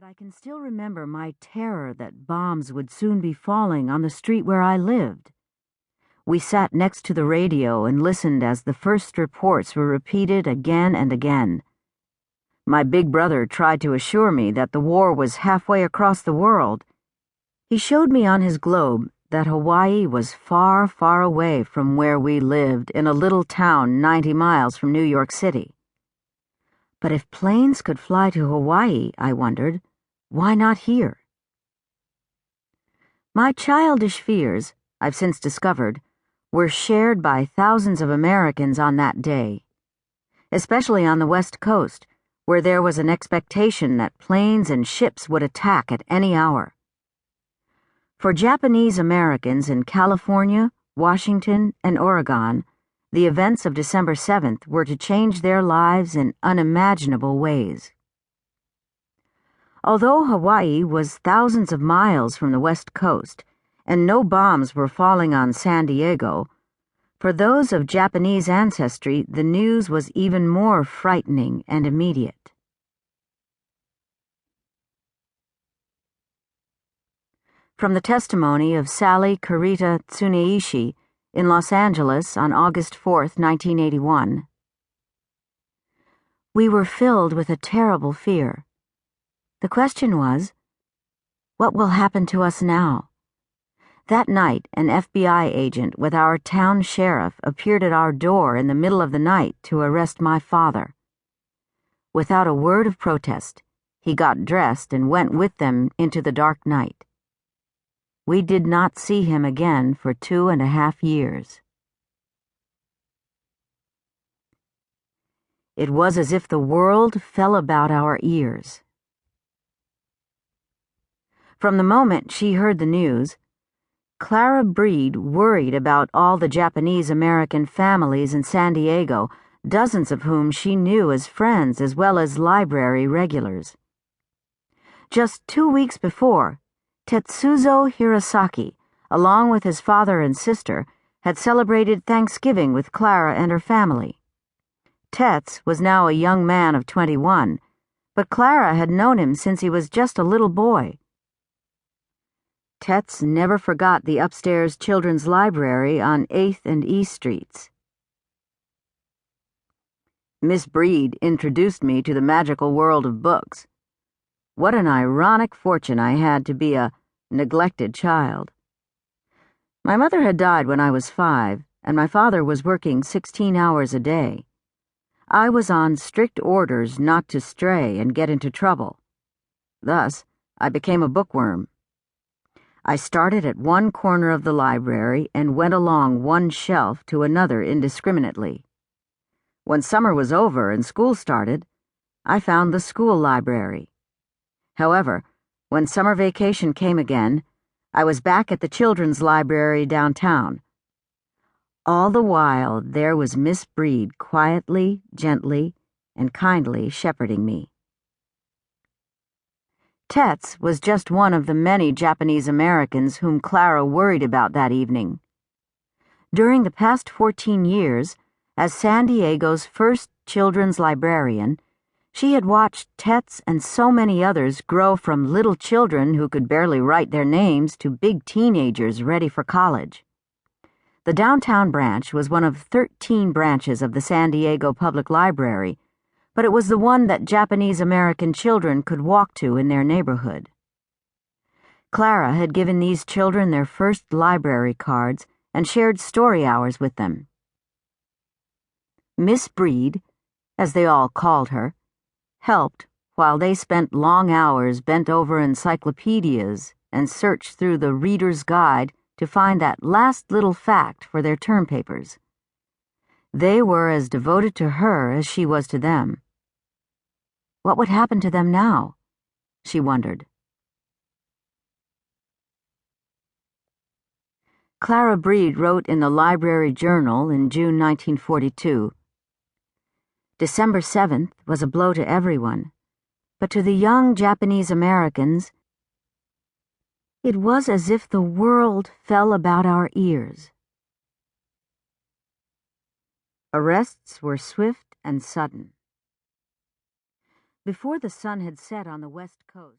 But I can still remember my terror that bombs would soon be falling on the street where I lived. We sat next to the radio and listened as the first reports were repeated again and again. My big brother tried to assure me that the war was halfway across the world. He showed me on his globe that Hawaii was far, far away from where we lived in a little town 90 miles from New York City. But if planes could fly to Hawaii, I wondered, why not here? My childish fears, I've since discovered, were shared by thousands of Americans on that day, especially on the West Coast, where there was an expectation that planes and ships would attack at any hour. For Japanese Americans in California, Washington, and Oregon, the events of December 7th were to change their lives in unimaginable ways. Although Hawaii was thousands of miles from the West Coast, and no bombs were falling on San Diego, for those of Japanese ancestry, the news was even more frightening and immediate. From the testimony of Sally Kurita Tsuneishi in Los Angeles on August 4, 1981. We were filled with a terrible fear. The question was, what will happen to us now? That night, an FBI agent with our town sheriff appeared at our door in the middle of the night to arrest my father. Without a word of protest, he got dressed and went with them into the dark night. We did not see him again for 2.5 years. It was as if the world fell about our ears. From the moment she heard the news, Clara Breed worried about all the Japanese American families in San Diego, dozens of whom she knew as friends as well as library regulars. Just 2 weeks before, Tetsuzo Hirosaki, along with his father and sister, had celebrated Thanksgiving with Clara and her family. Tets was now a young man of 21, but Clara had known him since he was just a little boy. Tets never forgot the upstairs children's library on 8th and E Streets. Miss Breed introduced me to the magical world of books. What an ironic fortune I had to be a neglected child. My mother had died when I was 5, and my father was working 16 hours a day. I was on strict orders not to stray and get into trouble. Thus, I became a bookworm. I started at one corner of the library and went along one shelf to another indiscriminately. When summer was over and school started, I found the school library. However, when summer vacation came again, I was back at the children's library downtown. All the while, there was Miss Breed quietly, gently, and kindly shepherding me. Tets was just one of the many Japanese Americans whom Clara worried about that evening. During the past 14 years, as San Diego's first children's librarian, she had watched Tets and so many others grow from little children who could barely write their names to big teenagers ready for college. The downtown branch was one of 13 branches of the San Diego Public Library, but it was the one that Japanese American children could walk to in their neighborhood. Clara had given these children their first library cards and shared story hours with them. Miss Breed, as they all called her, helped while they spent long hours bent over encyclopedias and searched through the Reader's Guide to find that last little fact for their term papers. They were as devoted to her as she was to them. What would happen to them now? She wondered. Clara Breed wrote in the Library Journal in June 1942, December 7th was a blow to everyone, but to the young Japanese Americans, it was as if the world fell about our ears. Arrests were swift and sudden. Before the sun had set on the West Coast,